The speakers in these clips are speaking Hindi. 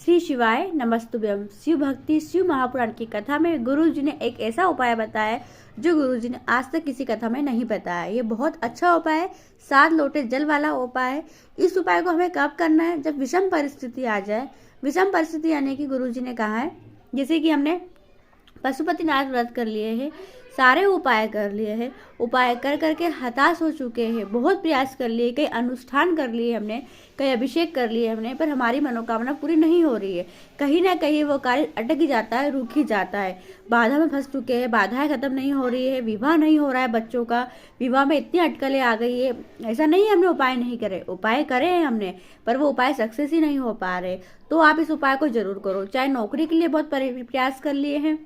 श्री शिवाय नमस्तुभ्यम। शिव भक्ति शिव महापुराण की कथा में गुरु जी ने एक ऐसा उपाय बताया है जो गुरु जी ने आज तक किसी कथा में नहीं बताया। ये बहुत अच्छा उपाय है, 7 लोटे जल वाला उपाय है। इस उपाय को हमें कब करना है? जब विषम परिस्थिति आ जाए। विषम परिस्थिति यानी कि गुरु जी ने कहा है, जैसे कि हमने पशुपतिनाथ व्रत कर लिए हैं, सारे उपाय कर लिए हैं, उपाय कर करके हताश हो चुके हैं, बहुत प्रयास कर लिए, कई अनुष्ठान कर लिए हमने, कई अभिषेक कर लिए हमने, पर हमारी मनोकामना पूरी नहीं हो रही है। कहीं ना कहीं वो कार्य अटक ही जाता है, रुक ही जाता है, बाधा में फंस चुके हैं, बाधाएं खत्म नहीं हो रही है, विवाह नहीं हो रहा है, बच्चों का विवाह में इतनी अटकलें आ गई है। ऐसा नहीं है हमने उपाय नहीं करे, उपाय करे हैं हमने, पर वो उपाय सक्सेस ही नहीं हो पा रहे। तो आप इस उपाय को जरूर करो। चाहे नौकरी के लिए बहुत प्रयास कर लिए हैं,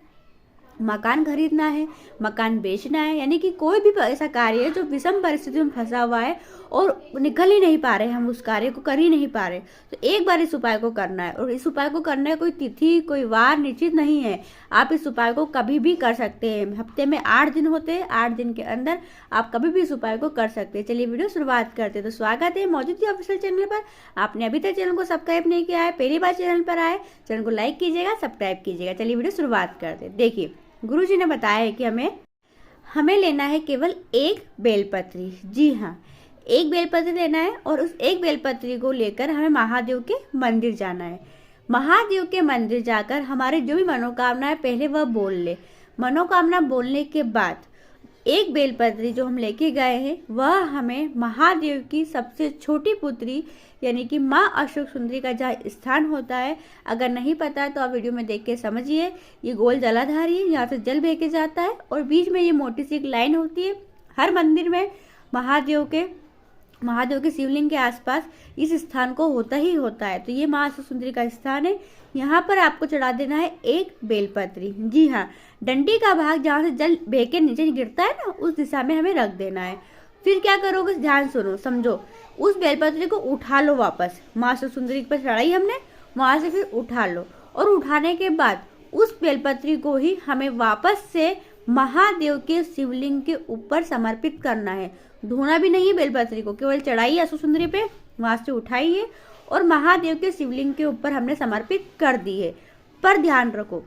मकान खरीदना है, मकान बेचना है, यानी कि कोई भी ऐसा कार्य है जो विषम परिस्थिति में फंसा हुआ है और निकल ही नहीं पा रहे, हम उस कार्य को कर ही नहीं पा रहे, तो एक बार इस उपाय को करना है। और इस उपाय को करने कोई तिथि कोई वार निश्चित नहीं है, आप इस उपाय को कभी भी कर सकते हैं। हफ्ते में 8 दिन होते हैं, 8 दिन के अंदर आप कभी भी इस उपाय को कर सकते हैं। चलिए वीडियो शुरुआत करते हैं। तो स्वागत है मौजूद ऑफिशियल चैनल पर। आपने अभी तक चैनल को सब्सक्राइब नहीं किया है, पहली बार चैनल पर आए, चैनल को लाइक कीजिएगा, सब्सक्राइब कीजिएगा। चलिए वीडियो शुरुआत करते हैं। देखिए, गुरु जी ने बताया है कि हमें लेना है केवल एक बेलपत्री। जी हाँ, एक बेलपत्री लेना है और उस एक बेलपत्री को लेकर हमें महादेव के मंदिर जाना है। महादेव के मंदिर जाकर हमारे जो भी मनोकामना है पहले वह बोल ले। मनोकामना बोलने के बाद एक बेलपत्री जो हम लेके गए हैं वह हमें महादेव की सबसे छोटी पुत्री यानी कि माँ अशोक सुंदरी का जहाँ स्थान होता है, अगर नहीं पता है तो आप वीडियो में देख के समझिए। ये गोल जलाधारी है, यहाँ से जल बह के जाता है और बीच में ये मोटी सी एक लाइन होती है। हर मंदिर में महादेव के शिवलिंग के आसपास इस स्थान को होता ही होता है। तो ये माँ अशोक सुंदरी का स्थान है। यहाँ पर आपको चढ़ा देना है एक बेलपत्री। जी हाँ, डंडी का भाग जहाँ से जल बह के नीचे गिरता है ना, उस दिशा में हमें रख देना है। फिर क्या करोगे, ध्यान सुनो, समझो। उस बेलपत्री को उठा लो वापस, माँ अशोक सुंदरी पर चढ़ाई हमने, वहां से फिर उठा लो और उठाने के बाद उस बेलपत्री को ही हमें वापस से महादेव के शिवलिंग के ऊपर समर्पित करना है। धोना भी नहीं है बेलपत्री को, केवल चढ़ाइए अशोक सुंदरी पे, वहां से उठाइए और महादेव के शिवलिंग के ऊपर हमने समर्पित कर दी है। पर ध्यान रखो,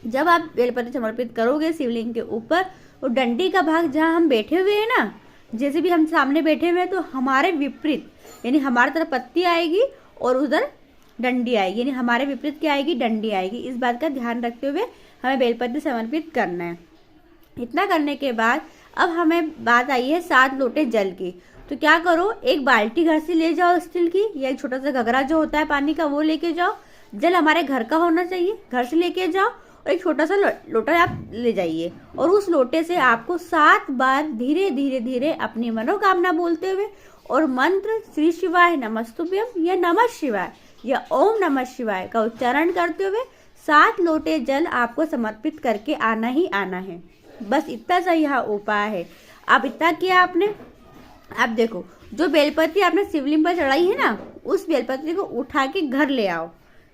जब आप बेलपत्री समर्पित करोगे शिवलिंग के ऊपर, और डंडी का भाग जहाँ हम बैठे हुए हैं ना, जैसे भी हम सामने बैठे हुए हैं, तो हमारे विपरीत यानी हमारी तरफ पत्ती आएगी और उधर डंडी आएगी, यानी हमारे विपरीत क्या आएगी, डंडी आएगी। इस बात का ध्यान रखते हुए हमें बेलपत्री समर्पित करना है। इतना करने के बाद अब हमें बात आई है 7 लोटे जल की। तो क्या करो, एक बाल्टी घर से ले जाओ स्टील की, या एक छोटा सा घघरा जो होता है पानी का वो लेके जाओ। जल हमारे घर का होना चाहिए, घर से लेके जाओ, और एक छोटा सा लोटा आप ले जाइए और उस लोटे से आपको 7 बार धीरे धीरे धीरे अपनी मनोकामना बोलते हुए और मंत्र श्री शिवाय नमस्तुभ्यम या नमः शिवाय या ओम नमः शिवाय का उच्चारण करते हुए 7 लोटे जल आपको समर्पित करके आना ही आना है। बस इतना सा यह उपाय है। अब इतना किया आपने, आप देखो जो बेलपत्री आपने शिवलिंग पर चढ़ाई है ना, उस बेलपत्री को उठा के घर ले आओ।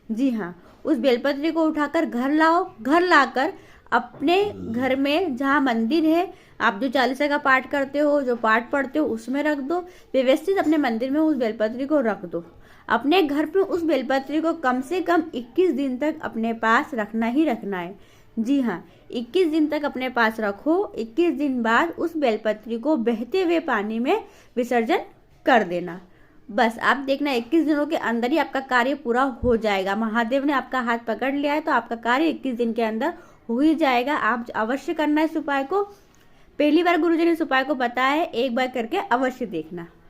जी हाँ, उस बेलपत्री को उठाकर घर लाओ। घर लाकर अपने घर में जहाँ मंदिर है, आप जो 40 का पाठ करते हो, जो पाठ पढ़ते हो, उसमें रख दो। व्यवस्थित अपने मंदिर में उस बेलपत्री को रख दो। अपने घर पे उस बेलपत्री को कम से कम 21 दिन तक अपने पास रखना ही रखना है। जी हाँ, 21 दिन तक अपने पास रखो। 21 दिन बाद उस बेलपत्री को बहते हुए पानी में विसर्जन कर देना। बस आप देखना 21 दिनों के अंदर ही आपका कार्य पूरा हो जाएगा। महादेव ने आपका हाथ पकड़ लिया है तो आपका कार्य 21 दिन के अंदर हो ही जाएगा। आप अवश्य करना इस उपाय को। पहली बार गुरुजी ने इस उपाय को बताया है, एक बार करके अवश्य देखना।